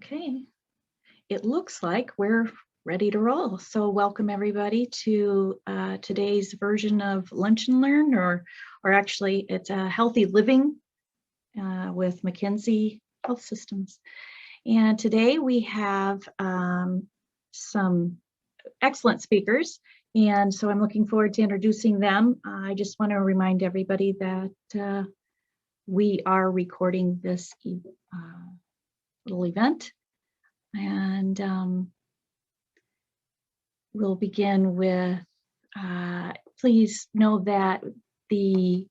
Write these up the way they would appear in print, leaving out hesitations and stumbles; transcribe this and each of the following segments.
Okay, it looks like we're ready to roll. So welcome everybody to today's version of Lunch and Learn, or actually it's a healthy living with McKenzie Health Systems. And today we have some excellent speakers. And so I'm looking forward to introducing them. I just want to remind everybody that we are recording this little event. And we'll begin with, please know that the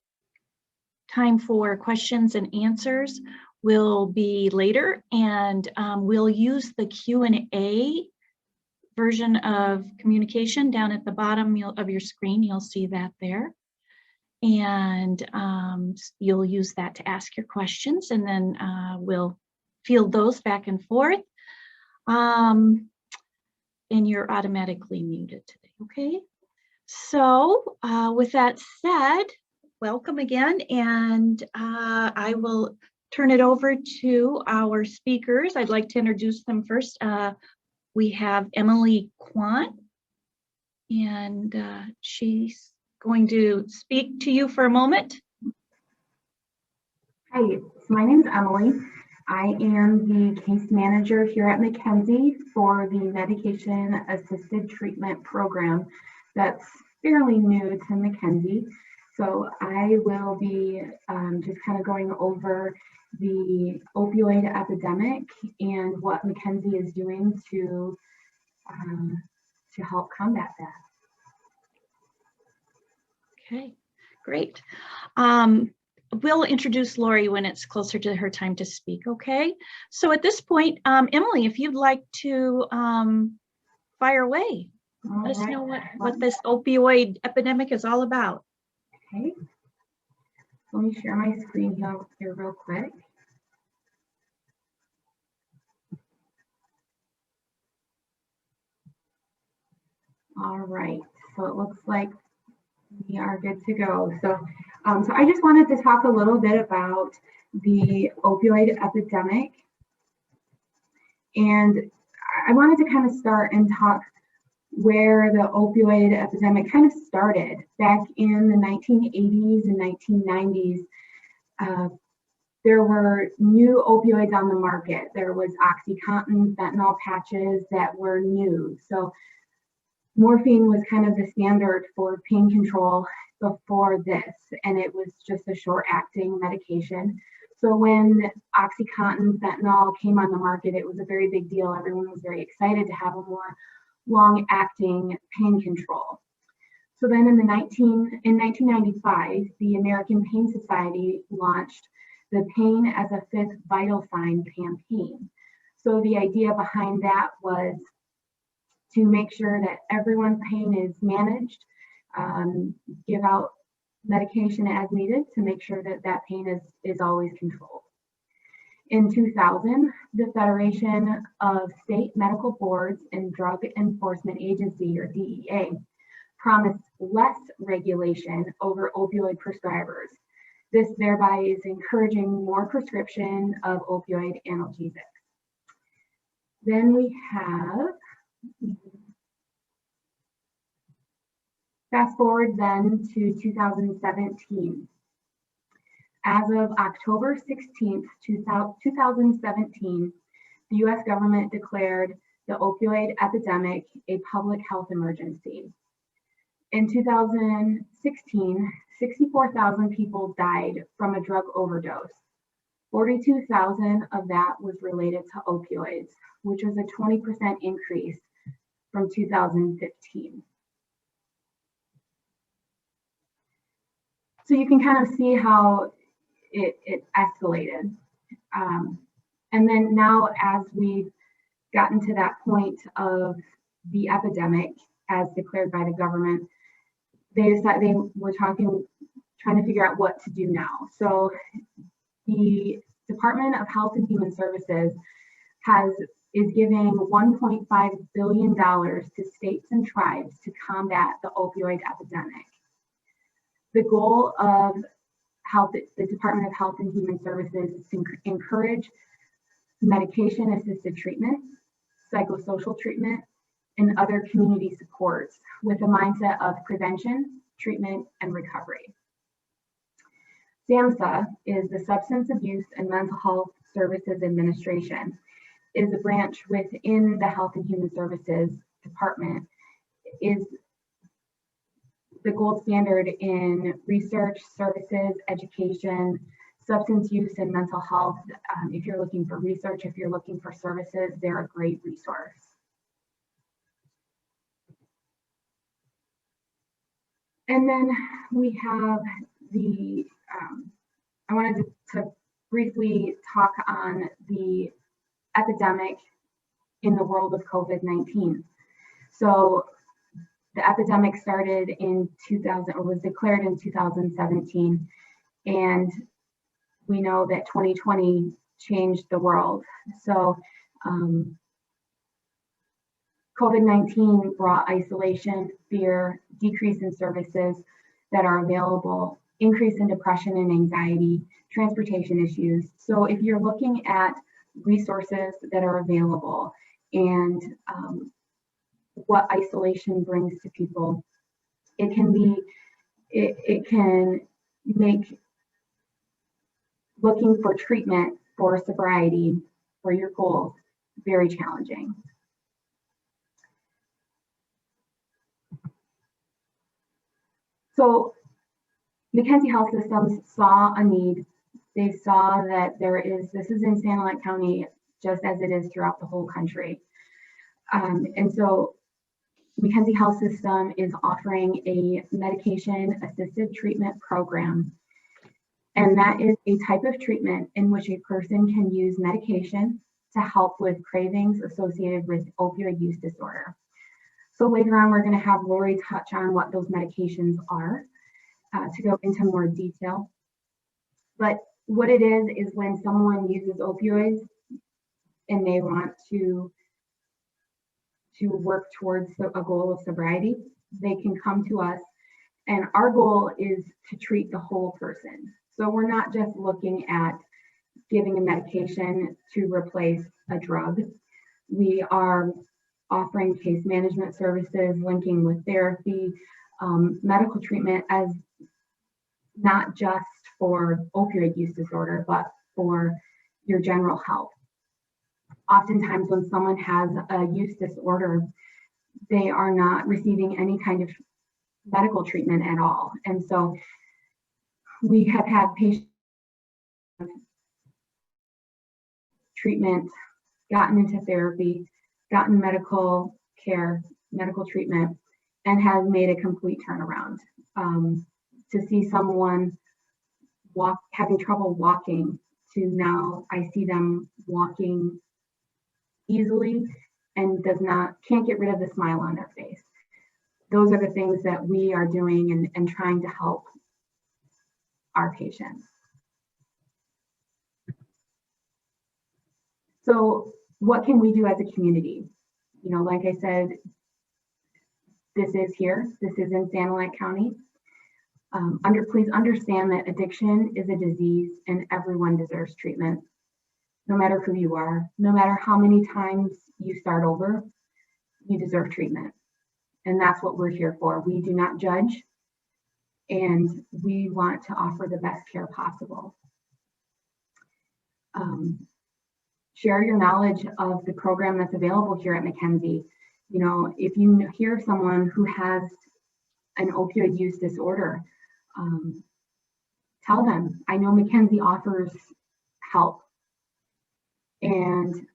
time for questions and answers will be later, and we'll use the Q&A version of communication down at the bottom of your screen. You'll see that there. And you'll use that to ask your questions, and then we'll field those back and forth. And you're automatically muted today, okay? So with that said, welcome again, and I will turn it over to our speakers. I'd like to introduce them first. We have Emily Quandt, and she's going to speak to you for a moment. Hi, my name's Emily. I am the case manager here at McKenzie for the medication assisted treatment program that's fairly new to McKenzie. So I will be just kind of going over the opioid epidemic and what McKenzie is doing to help combat that. Okay, great. We'll introduce Lori when it's closer to her time to speak, okay? So at this point, Emily, if you'd like to fire away. Let us know what this opioid epidemic is all about. Okay, let me share my screen here real quick. All right, so it looks like we are good to go. So I just wanted to talk a little bit about the opioid epidemic. And I wanted to kind of start and talk where the opioid epidemic kind of started back in the 1980s and 1990s. There were new opioids on the market. There was OxyContin, fentanyl patches that were new. So morphine was kind of the standard for pain control before this, and it was just a short-acting medication. So when OxyContin, fentanyl came on the market, it was a very big deal. Everyone was very excited to have a more long-acting pain control. So then in 1995, the American Pain Society launched the Pain as a Fifth Vital Sign campaign. So the idea behind that was to make sure that everyone's pain is managed, give out medication as needed to make sure that that pain is always controlled. In 2000, the Federation of State Medical Boards and Drug Enforcement Agency, or DEA, promised less regulation over opioid prescribers. This thereby is encouraging more prescription of opioid analgesics. Then we have, fast forward then to 2017. As of October 16th, 2017, the US government declared the opioid epidemic a public health emergency. In 2016, 64,000 people died from a drug overdose. 42,000 of that was related to opioids, which was a 20% increase from 2015. So you can kind of see how it escalated. And then now, as we've gotten to that point of the epidemic as declared by the government, they were trying to figure out what to do now. So the Department of Health and Human Services is giving $1.5 billion to states and tribes to combat the opioid epidemic. The goal of the Department of Health and Human Services is to encourage medication-assisted treatment, psychosocial treatment, and other community supports with a mindset of prevention, treatment, and recovery. SAMHSA is the Substance Abuse and Mental Health Services Administration. It is a branch within the Health and Human Services Department. Is the gold standard in research, services, education, substance use, and mental health. If you're looking for research, if you're looking for services, they're a great resource. And then we have the, I wanted to briefly talk on the epidemic in the world of COVID-19. So the epidemic started in 2000, or was declared in 2017, and we know that 2020 changed the world. So COVID-19 brought isolation, fear, decrease in services that are available, increase in depression and anxiety, transportation issues. So if you're looking at resources that are available and what isolation brings to people, it can make looking for treatment for sobriety for your goals very challenging. So McKenzie Health System saw a need. They saw that this is in Sanilac County, just as it is throughout the whole country. And so McKenzie Health System is offering a medication-assisted treatment program. And that is a type of treatment in which a person can use medication to help with cravings associated with opioid use disorder. So later on, we're going to have Lori touch on what those medications are to go into more detail. But what it is when someone uses opioids and they want to work towards a goal of sobriety, they can come to us. And our goal is to treat the whole person. So we're not just looking at giving a medication to replace a drug. We are offering case management services, linking with therapy, medical treatment as not just for opioid use disorder, but for your general health. Oftentimes when someone has a use disorder, they are not receiving any kind of medical treatment at all. And so we have had patients treatment, gotten into therapy, gotten medical care, medical treatment, and has made a complete turnaround. To see someone having trouble walking to now I see them walking easily and can't get rid of the smile on their face. Those are the things that we are doing and trying to help our patients. So what can we do as a community? You know, like I said, this is in Sanilac County. Please understand that addiction is a disease and everyone deserves treatment. No matter who you are, no matter how many times you start over, you deserve treatment. And that's what we're here for. We do not judge, and we want to offer the best care possible. Share your knowledge of the program that's available here at McKenzie. You know, if you hear of someone who has an opioid use disorder, tell them. I know McKenzie offers help, and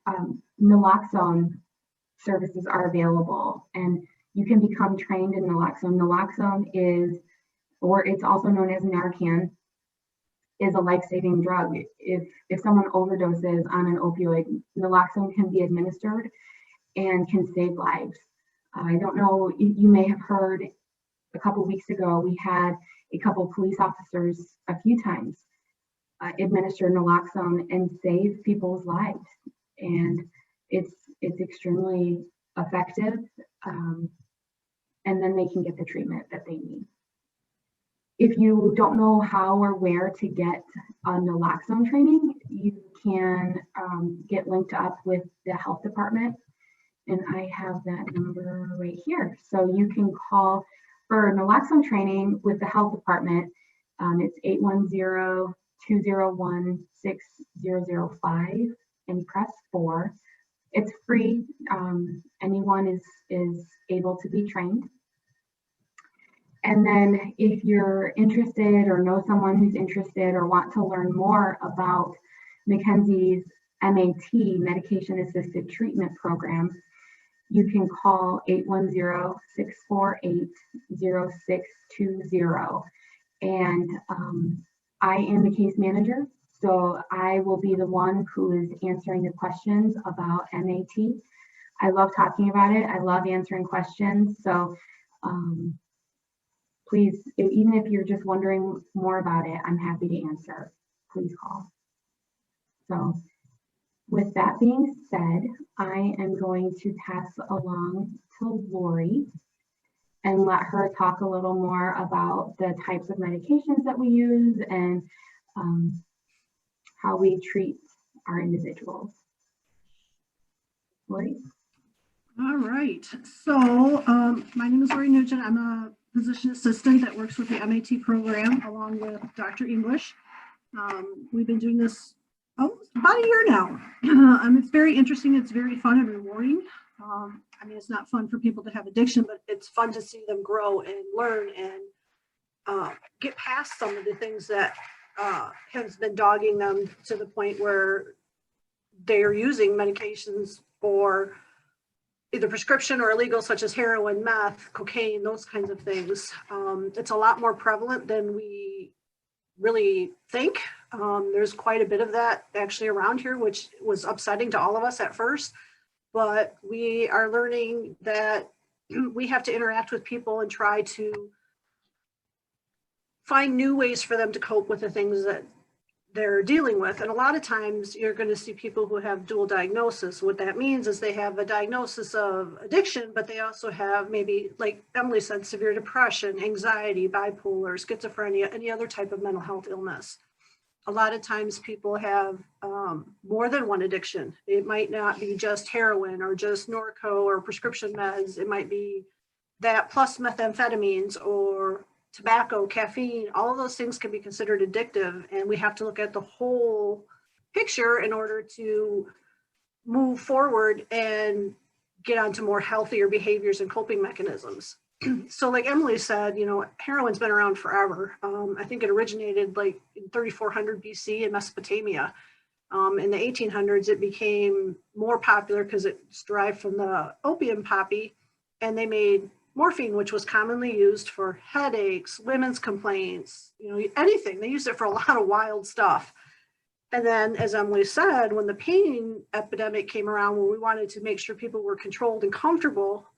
naloxone services are available, and you can become trained in naloxone. Naloxone is, or it's also known as Narcan, is a life-saving drug. If someone overdoses on an opioid, naloxone can be administered and can save lives. I don't know, you may have heard a couple weeks ago, we had a couple police officers a few times administer naloxone and save people's lives. And it's extremely effective, and then they can get the treatment that they need. If you don't know how or where to get naloxone training, you can get linked up with the health department. And I have that number right here. So you can call for naloxone training with the health department. It's 810-201-6005 and press 4. It's free. Anyone is able to be trained. And then if you're interested or know someone who's interested or want to learn more about McKenzie's MAT, Medication Assisted Treatment Program, you can call 810-648-0620. And I am the case manager, so I will be the one who is answering the questions about MAT. I love talking about it. I love answering questions. So please, even if you're just wondering more about it, I'm happy to answer. Please call. So with that being said, I am going to pass along to Lori and let her talk a little more about the types of medications that we use and how we treat our individuals. Lori? All right, so my name is Lori Nugent. I'm a physician assistant that works with the MAT program along with Dr. English. We've been doing this about a year now. It's very interesting. It's very fun and rewarding. I mean, it's not fun for people to have addiction, but it's fun to see them grow and learn and get past some of the things that has been dogging them to the point where they are using medications for either prescription or illegal, such as heroin, meth, cocaine, those kinds of things. It's a lot more prevalent than we really think. There's quite a bit of that actually around here, which was upsetting to all of us at first. But we are learning that we have to interact with people and try to find new ways for them to cope with the things that they're dealing with. And a lot of times you're going to see people who have dual diagnosis. What that means is they have a diagnosis of addiction, but they also have maybe, like Emily said, severe depression, anxiety, bipolar, schizophrenia, any other type of mental health illness. A lot of times people have more than one addiction. It might not be just heroin or just Norco or prescription meds. It might be that plus methamphetamines or tobacco, caffeine. All of those things can be considered addictive, and we have to look at the whole picture in order to move forward and get onto more healthier behaviors and coping mechanisms. So like Emily said, you know, heroin's been around forever. I think it originated like in 3400 BC in Mesopotamia. In the 1800s, it became more popular because it's derived from the opium poppy, and they made morphine, which was commonly used for headaches, women's complaints, you know, anything. They used it for a lot of wild stuff. And then, as Emily said, when the pain epidemic came around, when we wanted to make sure people were controlled and comfortable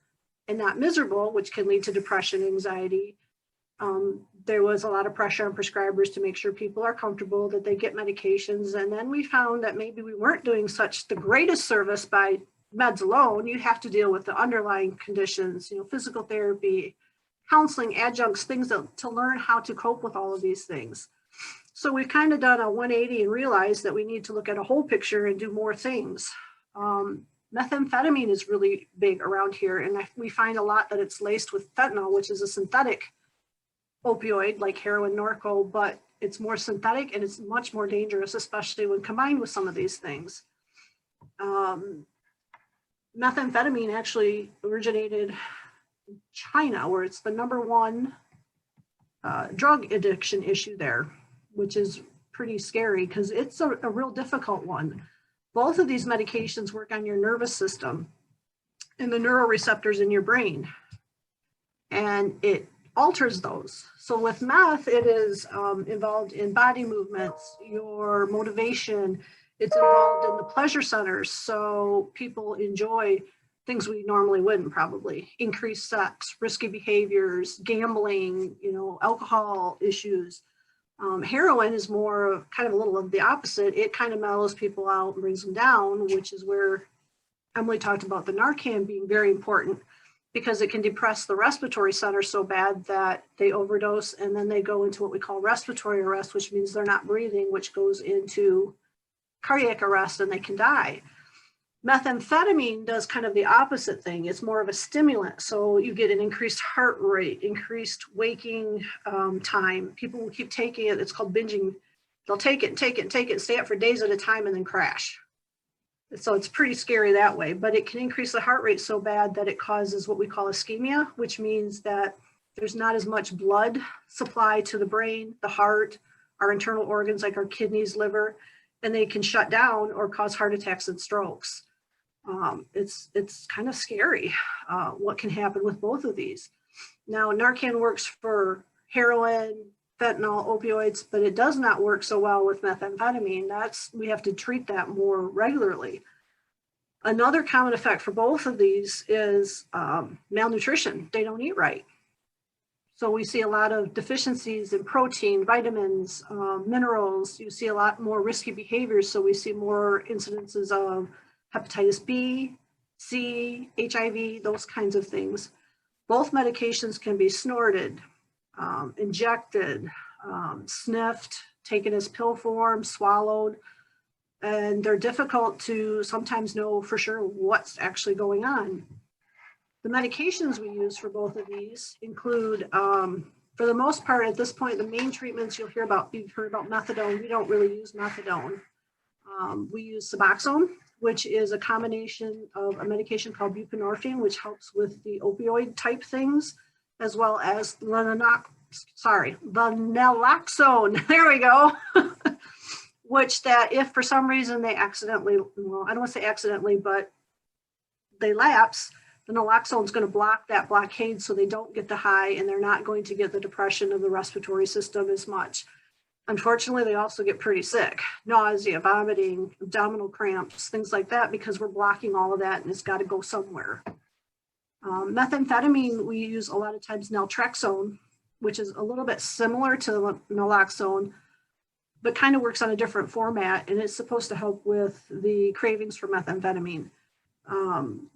and not miserable, which can lead to depression, anxiety, there was a lot of pressure on prescribers to make sure people are comfortable, that they get medications. And then we found that maybe we weren't doing such the greatest service by meds alone. You have to deal with the underlying conditions, you know, physical therapy, counseling, adjuncts, things to learn how to cope with all of these things. So we've kind of done a 180 and realized that we need to look at a whole picture and do more things. Methamphetamine is really big around here, and we find a lot that it's laced with fentanyl, which is a synthetic opioid like heroin, Norco, but it's more synthetic and it's much more dangerous, especially when combined with some of these things. Methamphetamine actually originated in China, where it's the #1 drug addiction issue there, which is pretty scary because it's a real difficult one. Both of these medications work on your nervous system and the neuroreceptors in your brain, and it alters those. So with meth, it is involved in body movements, your motivation. It's involved in the pleasure centers, so people enjoy things we normally wouldn't probably. Increased sex, risky behaviors, gambling, you know, alcohol issues. Heroin is more of kind of a little of the opposite. It kind of mellows people out and brings them down, which is where Emily talked about the Narcan being very important. because it can depress the respiratory center so bad that they overdose, and then they go into what we call respiratory arrest, which means they're not breathing, which goes into cardiac arrest and they can die. Methamphetamine does kind of the opposite thing. It's more of a stimulant. So you get an increased heart rate, increased waking time. People will keep taking it. It's called binging. They'll take it and take it and take it and stay up for days at a time and then crash. So it's pretty scary that way, but it can increase the heart rate so bad that it causes what we call ischemia, which means that there's not as much blood supply to the brain, the heart, our internal organs like our kidneys, liver, and they can shut down or cause heart attacks and strokes. It's kind of scary what can happen with both of these. Now, Narcan works for heroin, fentanyl, opioids, but it does not work so well with methamphetamine. We have to treat that more regularly. Another common effect for both of these is malnutrition. They don't eat right. So we see a lot of deficiencies in protein, vitamins, minerals. You see a lot more risky behaviors. So we see more incidences of hepatitis B, C, HIV, those kinds of things. Both medications can be snorted, injected, sniffed, taken as pill form, swallowed, and they're difficult to sometimes know for sure what's actually going on. The medications we use for both of these include, for the most part at this point, the main treatments you've heard about methadone. We don't really use methadone. We use Suboxone, which is a combination of a medication called buprenorphine, which helps with the opioid type things, as well as naloxone, there we go, which that if for some reason they accidentally, well, I don't want to say accidentally, but they lapse, the naloxone is going to block that blockade so they don't get the high and they're not going to get the depression of the respiratory system as much. Unfortunately, they also get pretty sick, nausea, vomiting, abdominal cramps, things like that, because we're blocking all of that and it's got to go somewhere. Methamphetamine, we use a lot of times naltrexone, which is a little bit similar to naloxone, but kind of works on a different format, and it's supposed to help with the cravings for methamphetamine.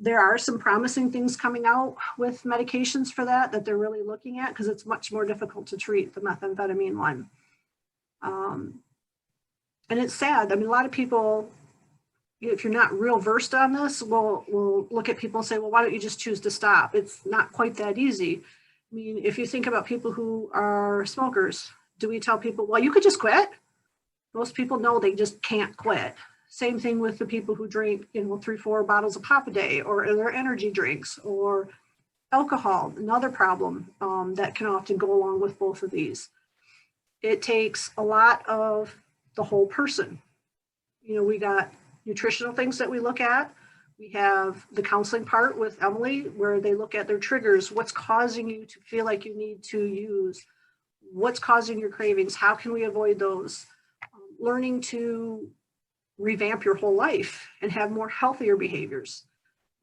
There are some promising things coming out with medications for that they're really looking at, because it's much more difficult to treat the methamphetamine one. And it's sad. I mean, a lot of people, if you're not real versed on this, will look at people and say, well, why don't you just choose to stop? It's not quite that easy. I mean, if you think about people who are smokers, do we tell people, well, you could just quit? Most people know they just can't quit. Same thing with the people who drink, 3-4 bottles of pop a day, or their energy drinks, or alcohol, another problem that can often go along with both of these. It takes a lot of the whole person. We got nutritional things that we look at. We have the counseling part with Emily, where they look at their triggers. What's causing you to feel like you need to use? What's causing your cravings? How can we avoid those? Learning to revamp your whole life and have more healthier behaviors.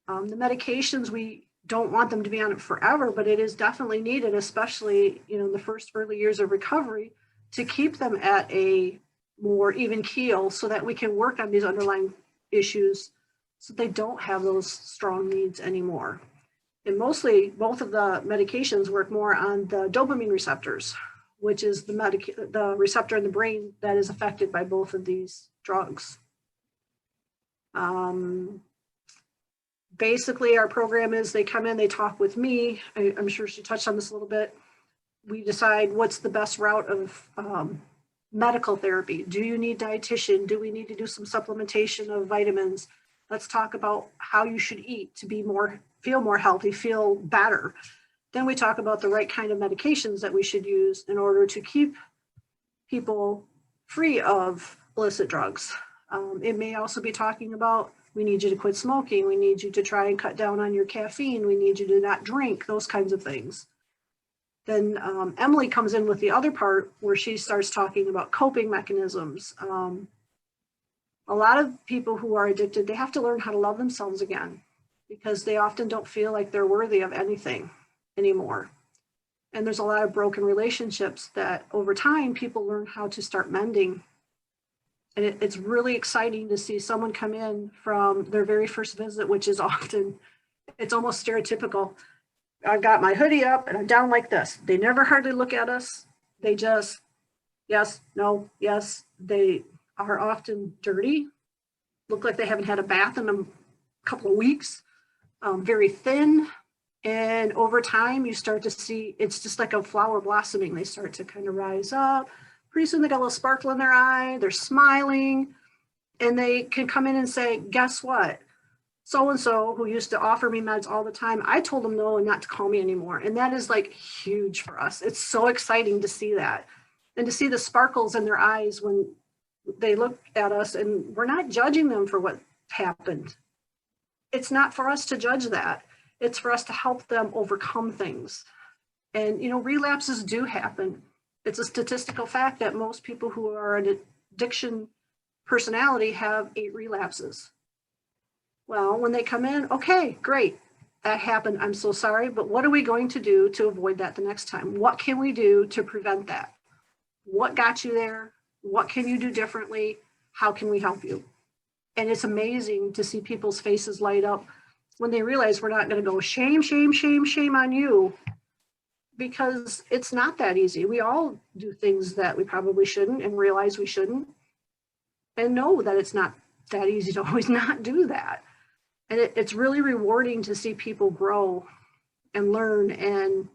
The medications, we don't want them to be on it forever, but it is definitely needed, especially in the first early years of recovery, to keep them at a more even keel so that we can work on these underlying issues so they don't have those strong needs anymore. And mostly both of the medications work more on the dopamine receptors, which is the receptor in the brain that is affected by both of these drugs. Basically, our program is they come in, they talk with me. I'm sure she touched on this a little bit. We decide what's the best route of medical therapy. Do you need dietitian? Do we need to do some supplementation of vitamins? Let's talk about how you should eat to feel more healthy, feel better. Then we talk about the right kind of medications that we should use in order to keep people free of illicit drugs. It may also be talking about, we need you to quit smoking. We need you to try and cut down on your caffeine. We need you to not drink, those kinds of things. Then Emily comes in with the other part where she starts talking about coping mechanisms. A lot of people who are addicted, they have to learn how to love themselves again, because they often don't feel like they're worthy of anything anymore. And there's a lot of broken relationships that over time people learn how to start mending. And it's really exciting to see someone come in from their very first visit, which is often, it's almost stereotypical. I've got my hoodie up and I'm down like this. They never hardly look at us. They just, yes, no, yes. They are often dirty, look like they haven't had a bath in a couple of weeks, very thin. And over time, you start to see, it's just like a flower blossoming. They start to kind of rise up. Pretty soon they got a little sparkle in their eye. They're smiling. And they can come in and say, guess what? So-and-so who used to offer me meds all the time, I told them no and not to call me anymore. And that is like huge for us. It's so exciting to see that. And to see the sparkles in their eyes when they look at us, and we're not judging them for what happened. It's not for us to judge that. It's for us to help them overcome things. And, you know, relapses do happen. It's a statistical fact that most people who are an addiction personality have 8 relapses. Well, when they come in, okay, great, that happened. I'm so sorry, but what are we going to do to avoid that the next time? What can we do to prevent that? What got you there? What can you do differently? How can we help you? And it's amazing to see people's faces light up when they realize we're not going to go shame, shame, shame, shame on you, because it's not that easy. We all do things that we probably shouldn't and realize we shouldn't, and know that it's not that easy to always not do that. And it's really rewarding to see people grow and learn and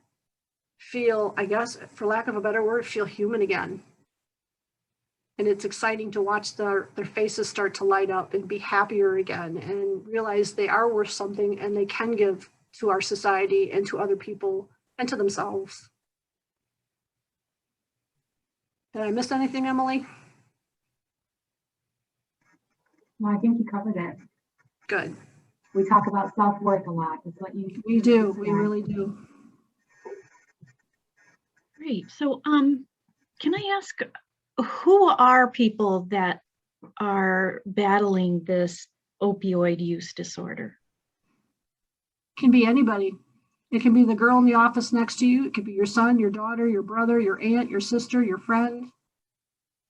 feel, I guess, for lack of a better word, feel human again. And it's exciting to watch their faces start to light up and be happier again and realize they are worth something and they can give to our society and to other people and to themselves. Did I miss anything, Emily? Well, I think you covered it. Good. We talk about self-worth a lot. It's what We do. We really do. Great. So, can I ask, who are people that are battling this opioid use disorder? Can be anybody. It can be the girl in the office next to you. It could be your son, your daughter, your brother, your aunt, your sister, your friend.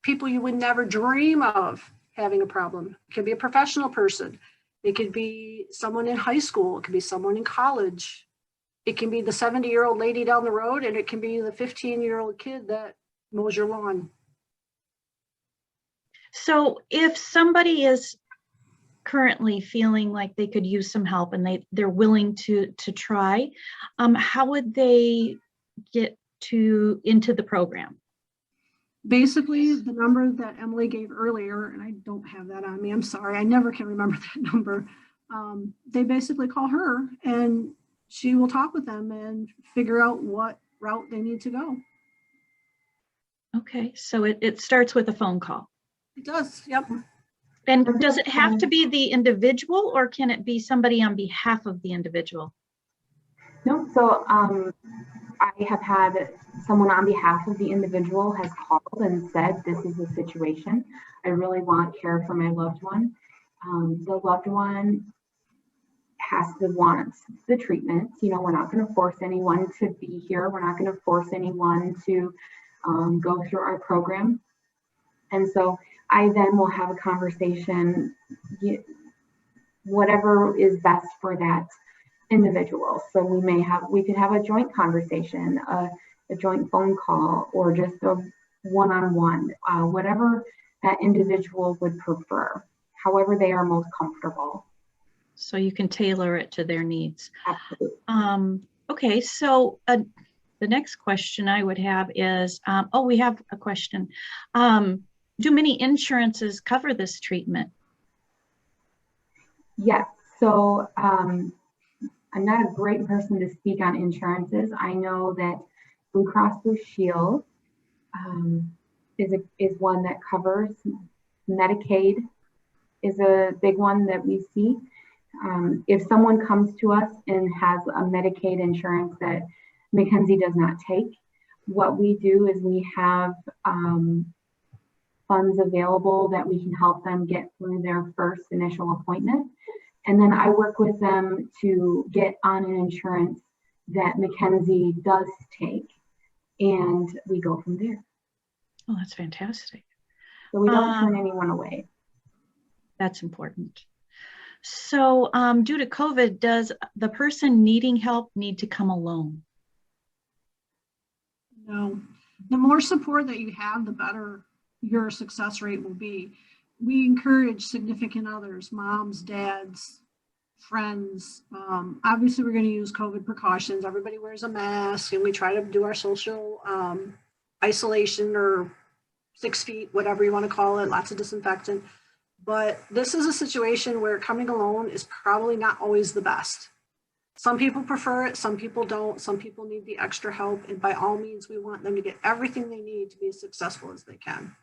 People you would never dream of having a problem. It could be a professional person. It could be someone in high school. It could be someone in college. It can be the 70-year-old lady down the road, and it can be the 15-year-old kid that mows your lawn. So if somebody is currently feeling like they could use some help and they're willing to try, how would they get into the program? Basically, the number that Emily gave earlier, and I don't have that on me, I'm sorry, I never can remember that number. They basically call her and she will talk with them and figure out what route they need to go. Okay, so it starts with a phone call. It does, yep. And does it have to be the individual, or can it be somebody on behalf of the individual? No, so I have had someone on behalf of the individual has called and said, this is the situation. I really want care for my loved one. The loved one has to want the treatment. You know, we're not going to force anyone to be here. We're not going to force anyone to go through our program. And so I then will have a conversation, whatever is best for that individual. So we could have a joint conversation, a joint phone call, or just a one-on-one, whatever that individual would prefer, however they are most comfortable. So you can tailor it to their needs. Absolutely. Okay, so the next question I would have is, we have a question. Do many insurances cover this treatment? Yes, so I'm not a great person to speak on insurances. I know that Blue Cross Blue Shield is one that covers. Medicaid is a big one that we see. If someone comes to us and has a Medicaid insurance that McKenzie does not take, what we do is we have funds available that we can help them get through their first initial appointment. And then I work with them to get on an insurance that McKenzie does take, and we go from there. Oh, that's fantastic. So we don't turn anyone away. That's important. So due to COVID, does the person needing help need to come alone? No, the more support that you have, the better your success rate will be. We encourage significant others, moms, dads, friends. Obviously, we're going to use COVID precautions. Everybody wears a mask, and we try to do our social isolation or 6 feet, whatever you want to call it, lots of disinfectant. But this is a situation where coming alone is probably not always the best. Some people prefer it, some people don't, some people need the extra help, and by all means, we want them to get everything they need to be as successful as they can.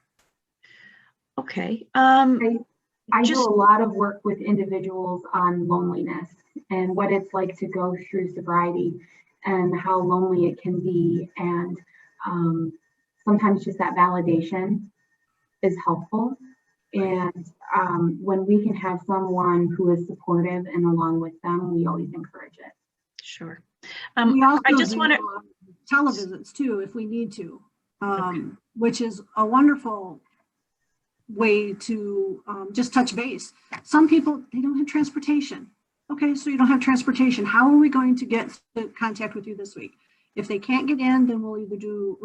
Okay. I do a lot of work with individuals on loneliness and what it's like to go through sobriety and how lonely it can be. And sometimes just that validation is helpful. And when we can have someone who is supportive and along with them, we always encourage it. Sure. We also I just want to televisits too, if we need to, okay. which is a wonderful way to just touch base. Some people, they don't have transportation. Okay, so you don't have transportation. How are we going to get in contact with you this week? If they can't get in, then we'll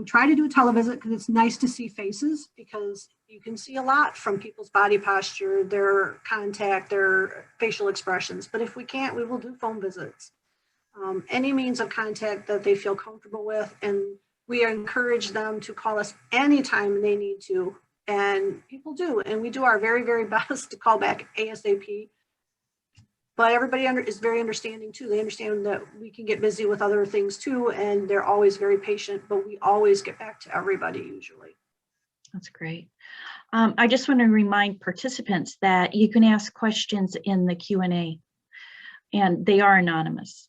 try to do a televisit because it's nice to see faces, because you can see a lot from people's body posture, their contact, their facial expressions. But if we can't, we will do phone visits. Any means of contact that they feel comfortable with. And we encourage them to call us anytime they need to. And people do. And we do our very, very best to call back ASAP. But everybody is very understanding too. They understand that we can get busy with other things too, and they're always very patient, but we always get back to everybody usually. That's great. I just want to remind participants that you can ask questions in the Q&A, and they are anonymous.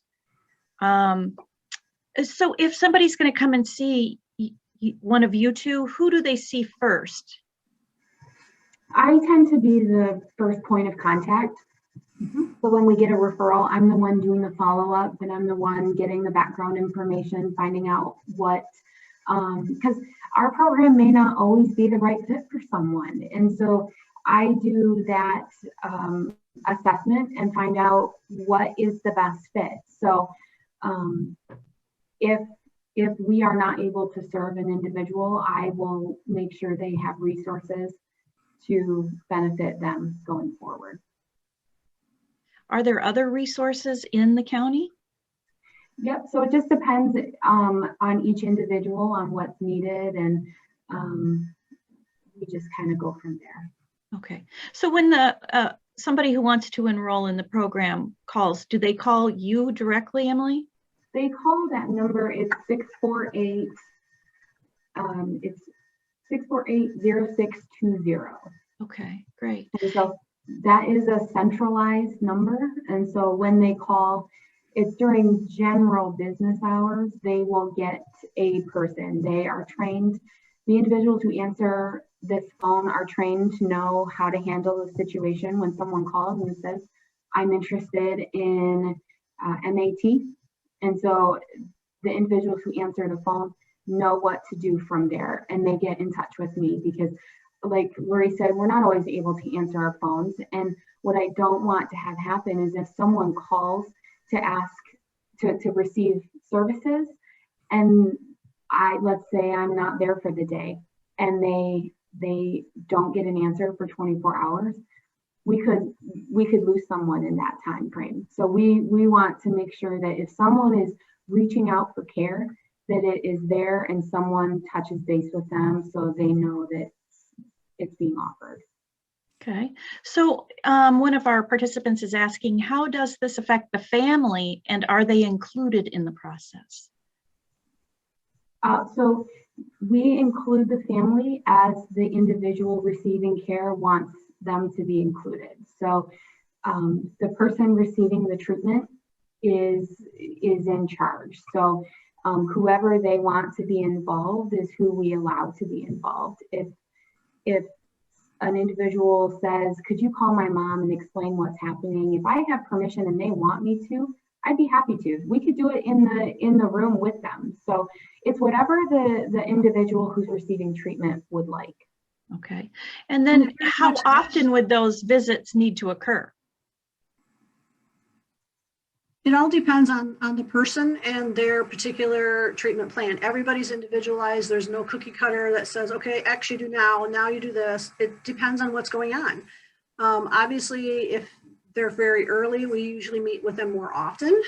So if somebody's going to come and see one of you two, who do they see first? I tend to be the first point of contact. Mm-hmm. So when we get a referral, I'm the one doing the follow-up, and I'm the one getting the background information, finding out what, because our program may not always be the right fit for someone. And so I do that assessment and find out what is the best fit. So if we are not able to serve an individual, I will make sure they have resources to benefit them going forward. Are there other resources in the county? Yep, so it just depends on each individual on what's needed, and we just kind of go from there. Okay, so when the somebody who wants to enroll in the program calls, do they call you directly, Emily? They call that number. It's 648. It's 648-0620. Okay, great. And so that is a centralized number, and so when they call, it's during general business hours. They will get a person. They are trained. The individuals who answer this phone are trained to know how to handle the situation when someone calls and says, I'm interested in MAT. And so the individuals who answer the phone know what to do from there, and they get in touch with me because, like Lori said, we're not always able to answer our phones. And what I don't want to have happen is if someone calls to ask to receive services, and let's say I'm not there for the day, and they don't get an answer for 24 hours, we could lose someone in that time frame. So we want to make sure that if someone is reaching out for care, that it is there and someone touches base with them so they know that it's being offered. Okay, so one of our participants is asking, how does this affect the family, and are they included in the process? So we include the family as the individual receiving care wants them to be included. So the person receiving the treatment is in charge. So whoever they want to be involved is who we allow to be involved. If an individual says, could you call my mom and explain what's happening? If I have permission and they want me to, I'd be happy to. We could do it in the room with them. So it's whatever the individual who's receiving treatment would like. Okay, and then how often would those visits need to occur? It all depends on the person and their particular treatment plan. Everybody's individualized. There's no cookie cutter that says, okay, X you do now you do this. It depends on what's going on. Obviously, if they're very early, we usually meet with them more often.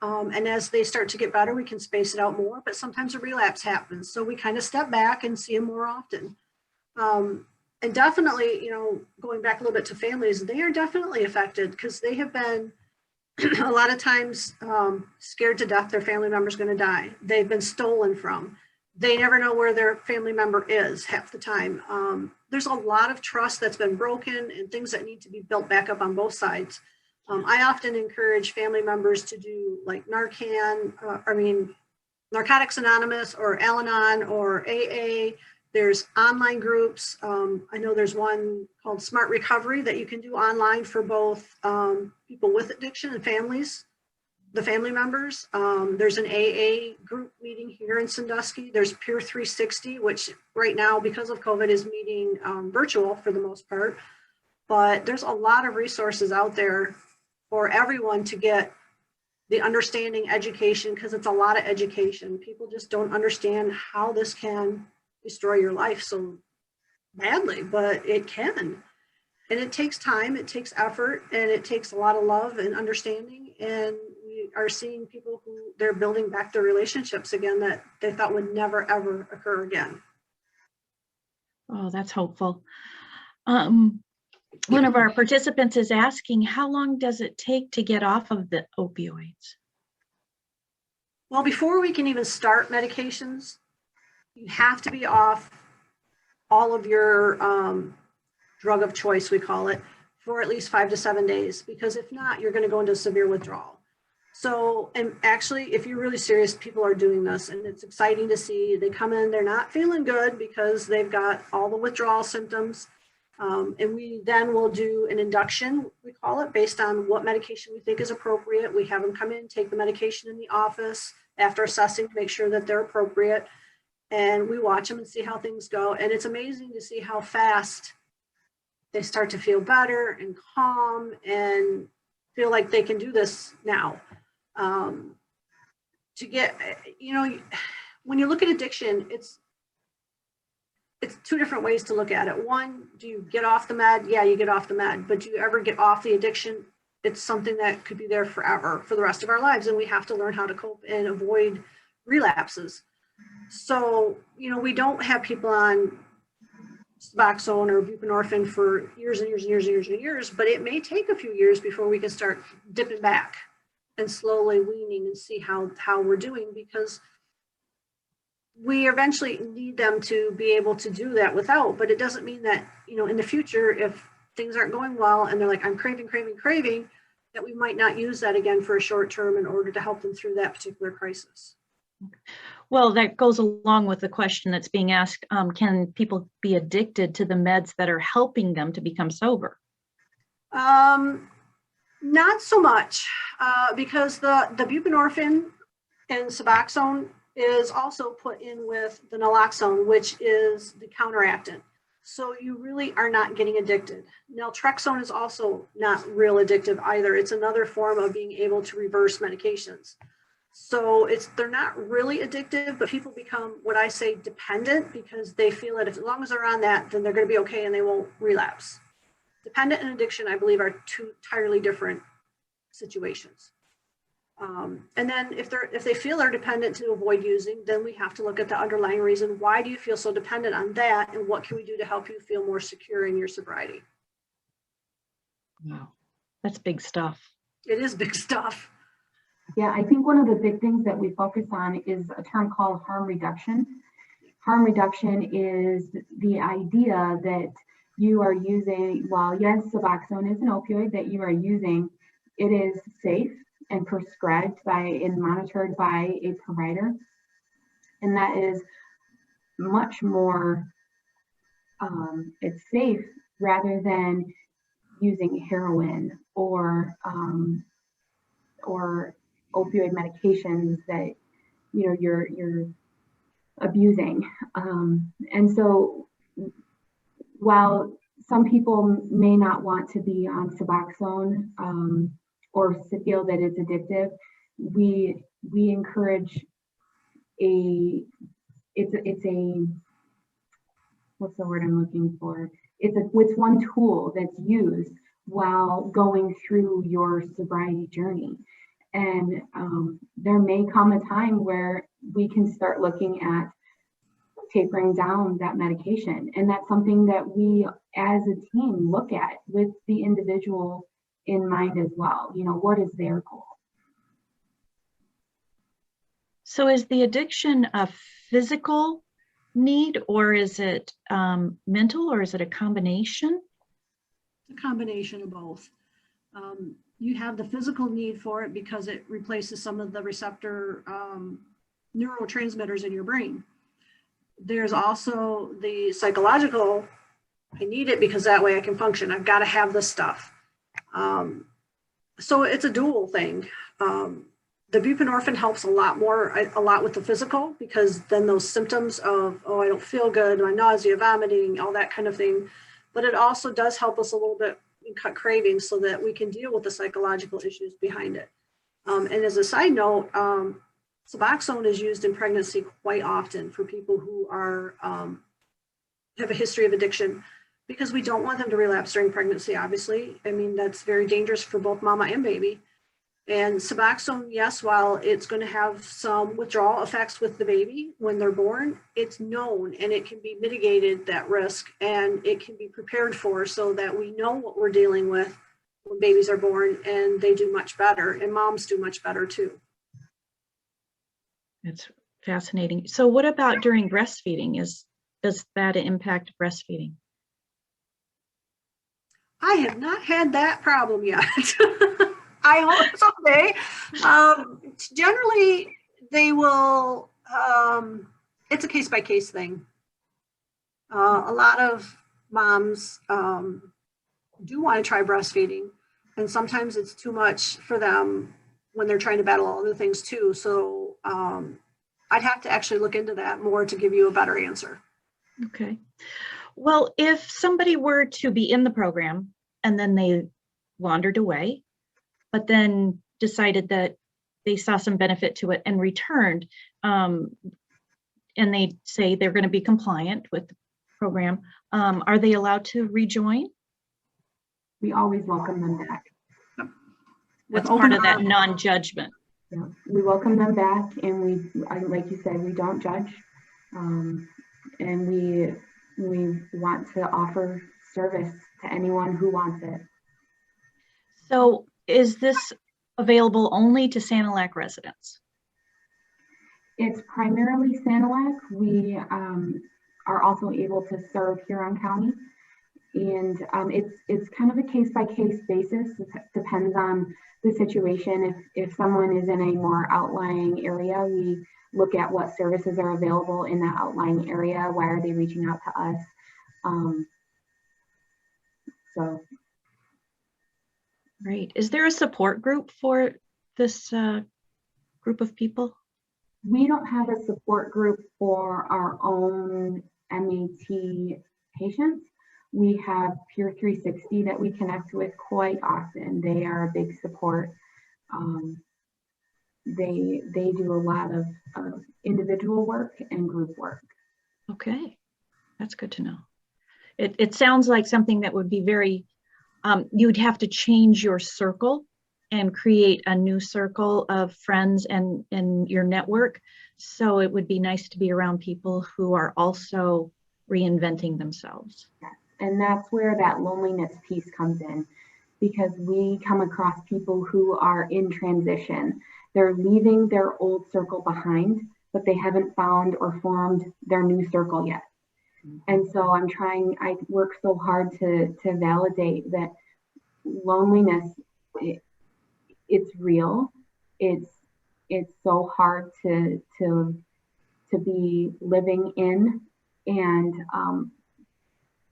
And as they start to get better, we can space it out more, but sometimes a relapse happens. So we kind of step back and see them more often. And definitely, you know, going back a little bit to families, they are definitely affected because they have been a lot of times scared to death their family member is going to die. They've been stolen from. They never know where their family member is half the time. There's a lot of trust that's been broken and things that need to be built back up on both sides. I often encourage family members to do like Narcotics Anonymous or Al-Anon or AA. There's online groups. I know there's one called Smart Recovery that you can do online for both people with addiction and families, the family members. There's an AA group meeting here in Sandusky. There's Peer 360, which right now, because of COVID, is meeting virtual for the most part. But there's a lot of resources out there for everyone to get the understanding education, because it's a lot of education. People just don't understand how this can destroy your life so badly, but it can. And it takes time, it takes effort, and it takes a lot of love and understanding. And we are seeing people who they're building back their relationships again that they thought would never, ever occur again. Oh, that's hopeful. One of our participants is asking, how long does it take to get off of the opioids? Well, before we can even start medications, you have to be off all of your drug of choice, we call it, for at least 5 to 7 days, because if not, you're going to go into severe withdrawal. So, and actually, if you're really serious, people are doing this, and it's exciting to see. They come in, they're not feeling good because they've got all the withdrawal symptoms. And we then will do an induction, we call it, based on what medication we think is appropriate. We have them come in, take the medication in the office after assessing to make sure that they're appropriate. And we watch them and see how things go. And it's amazing to see how fast they start to feel better and calm and feel like they can do this now. To get, you know, when you look at addiction, it's two different ways to look at it. One, do you get off the med? Yeah, you get off the med. But do you ever get off the addiction? It's something that could be there forever, for the rest of our lives. And we have to learn how to cope and avoid relapses. So, you know, we don't have people on Suboxone or buprenorphine for years and years and years and years and years, but it may take a few years before we can start dipping back and slowly weaning and see how we're doing, because we eventually need them to be able to do that without. But it doesn't mean that, you know, in the future, if things aren't going well and they're like, I'm craving, that we might not use that again for a short term in order to help them through that particular crisis. Well, that goes along with the question that's being asked. Can people be addicted to the meds that are helping them to become sober? Not so much, because the buprenorphine and Suboxone is also put in with the naloxone, which is the counteractant. So you really are not getting addicted. Naltrexone is also not real addictive either. It's another form of being able to reverse medications. So they're not really addictive, but people become, what I say, dependent, because they feel that as long as they're on that, then they're going to be okay and they won't relapse. Dependent and addiction, I believe, are two entirely different situations. And then if they feel they're dependent to avoid using, then we have to look at the underlying reason. Why do you feel so dependent on that? And what can we do to help you feel more secure in your sobriety? Wow, that's big stuff. It is big stuff. Yeah, I think one of the big things that we focus on is a term called harm reduction. Harm reduction is the idea that you are using, while yes, Suboxone is an opioid that you are using, it is safe and prescribed by and monitored by a provider. And that is much more, it's safe rather than using heroin or opioid medications that you're abusing. And so while some people may not want to be on Suboxone or feel that it's addictive, we encourage it's a what's the word I'm looking for? It's one tool that's used while going through your sobriety journey. And there may come a time where we can start looking at tapering down that medication. And that's something that we as a team look at with the individual in mind as well. You know, what is their goal? So is the addiction a physical need, or is it mental, or is it a combination? It's a combination of both. You have the physical need for it because it replaces some of the receptor neurotransmitters in your brain. There's also the psychological, I need it because that way I can function. I've got to have this stuff. So it's a dual thing. The buprenorphine helps a lot with the physical, because then those symptoms of, oh, I don't feel good, my nausea, vomiting, all that kind of thing. But it also does help us a little bit cut cravings so that we can deal with the psychological issues behind it. And as a side note, Suboxone is used in pregnancy quite often for people who are have a history of addiction, because we don't want them to relapse during pregnancy, obviously. I mean, that's very dangerous for both mama and baby. And Suboxone, yes, while it's going to have some withdrawal effects with the baby when they're born, it's known and it can be mitigated, that risk, and it can be prepared for so that we know what we're dealing with when babies are born, and they do much better, and moms do much better too. That's fascinating. So what about during breastfeeding? Does that impact breastfeeding? I have not had that problem yet. I hope someday. Generally, they will, it's a case-by-case thing. A lot of moms do want to try breastfeeding, and sometimes it's too much for them when they're trying to battle all other things too. So I'd have to actually look into that more to give you a better answer. Okay. Well, if somebody were to be in the program and then they wandered away, but then decided that they saw some benefit to it and returned, and they say they're going to be compliant with the program, are they allowed to rejoin? We always welcome them back. That's part of that non-judgment. Yeah, we welcome them back, and like you said, we don't judge, and we want to offer service to anyone who wants it. So is this available only to Sanilac residents? It's primarily Sanilac. We are also able to serve Huron County, and it's kind of a case-by-case basis. It depends on the situation. If someone is in a more outlying area, we look at what services are available in that outlying area. Why are they reaching out to us? Right. Is there a support group for this group of people? We don't have a support group for our own MAT patients. We have Pure 360 that we connect with quite often. They are a big support. They do a lot of individual work and group work. Okay, that's good to know. It sounds like something that would be very, you'd have to change your circle and create a new circle of friends and your network. So it would be nice to be around people who are also reinventing themselves. Yes. And that's where that loneliness piece comes in, because we come across people who are in transition. They're leaving their old circle behind, but they haven't found or formed their new circle yet. And so I work so hard to validate that loneliness, it's real. It's so hard to be living in, and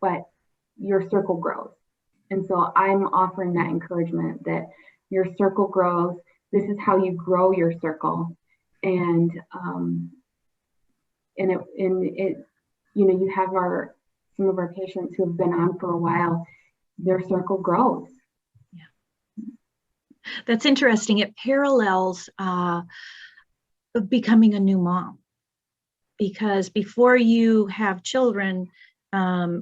but your circle grows. And so I'm offering that encouragement that your circle grows. This is how you grow your circle. And you know, you have some of our patients who have been on for a while, their circle grows. Yeah. That's interesting. It parallels becoming a new mom, because before you have children,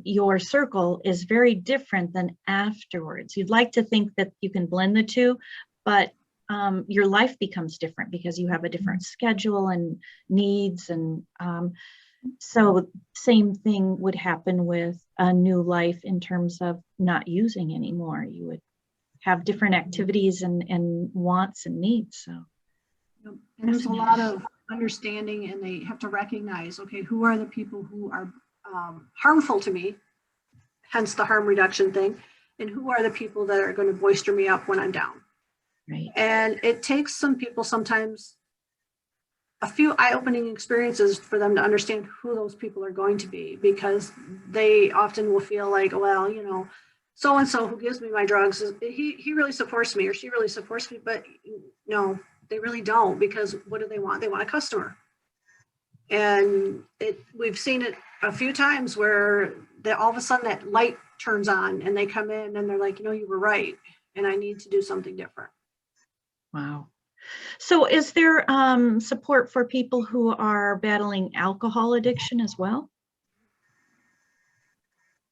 your circle is very different than afterwards. You'd like to think that you can blend the two, but your life becomes different because you have a different schedule and needs. And so same thing would happen with a new life in terms of not using anymore. You would have different activities and wants and needs. So, and there's a lot of understanding, and they have to recognize, okay, who are the people who are harmful to me, hence the harm reduction thing, and who are the people that are going to bolster me up when I'm down. Right. And it takes some people sometimes a few eye-opening experiences for them to understand who those people are going to be, because they often will feel like, well, you know, so-and-so who gives me my drugs, he really supports me, or she really supports me, but no, they really don't, because what do they want? They want a customer. And we've seen it a few times where all of a sudden that light turns on and they come in and they're like, you know, you were right, and I need to do something different. Wow. So is there support for people who are battling alcohol addiction as well?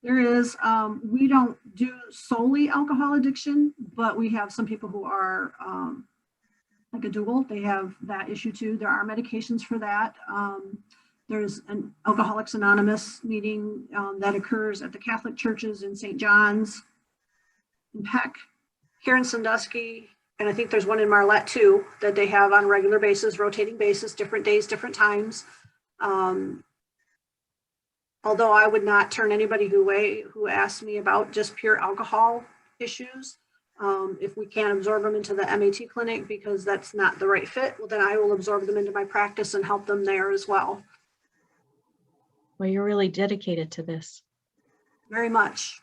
There is. We don't do solely alcohol addiction, but we have some people who are like a dual. They have that issue too. There are medications for that. There's an Alcoholics Anonymous meeting that occurs at the Catholic churches in St. John's, in Peck, here in Sandusky, and I think there's one in Marlette too, that they have on a regular basis, rotating basis, different days, different times. Although I would not turn anybody who asks me about just pure alcohol issues. If we can't absorb them into the MAT clinic because that's not the right fit, well, then I will absorb them into my practice and help them there as well. Well, you're really dedicated to this. Very much.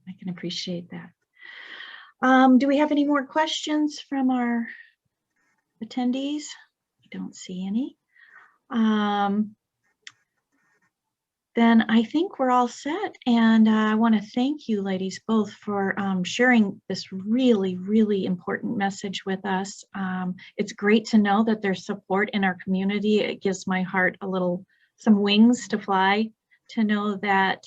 I can appreciate that. Do we have any more questions from our attendees? I don't see any. Then I think we're all set. And I want to thank you ladies both for sharing this really, really important message with us. It's great to know that there's support in our community. It gives my heart some wings to fly, to know that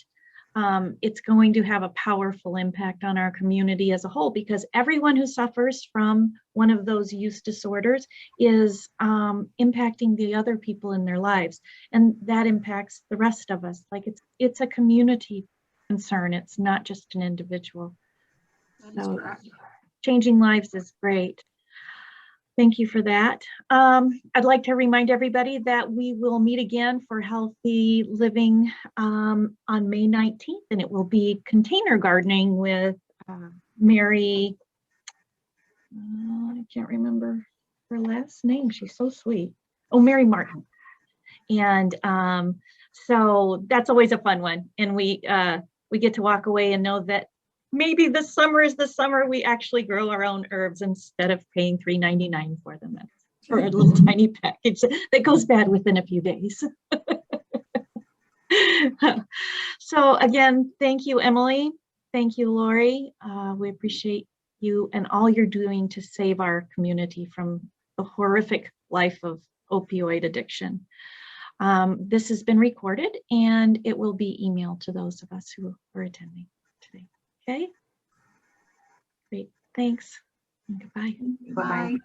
it's going to have a powerful impact on our community as a whole, because everyone who suffers from one of those use disorders is impacting the other people in their lives, and that impacts the rest of us. Like it's a community concern. It's not just an individual. So changing lives is great. Thank you for that. I'd like to remind everybody that we will meet again for Healthy Living on May 19th, and it will be container gardening with Mary, I can't remember her last name. She's so sweet. Oh, Mary Martin. And so that's always a fun one. And we get to walk away and know that maybe this summer is the summer we actually grow our own herbs instead of paying $3.99 for them. For a little tiny package that goes bad within a few days. So again, thank you, Emily. Thank you, Lori. We appreciate you and all you're doing to save our community from the horrific life of opioid addiction. This has been recorded and it will be emailed to those of us who are attending today. Okay, great, thanks, and goodbye. Bye.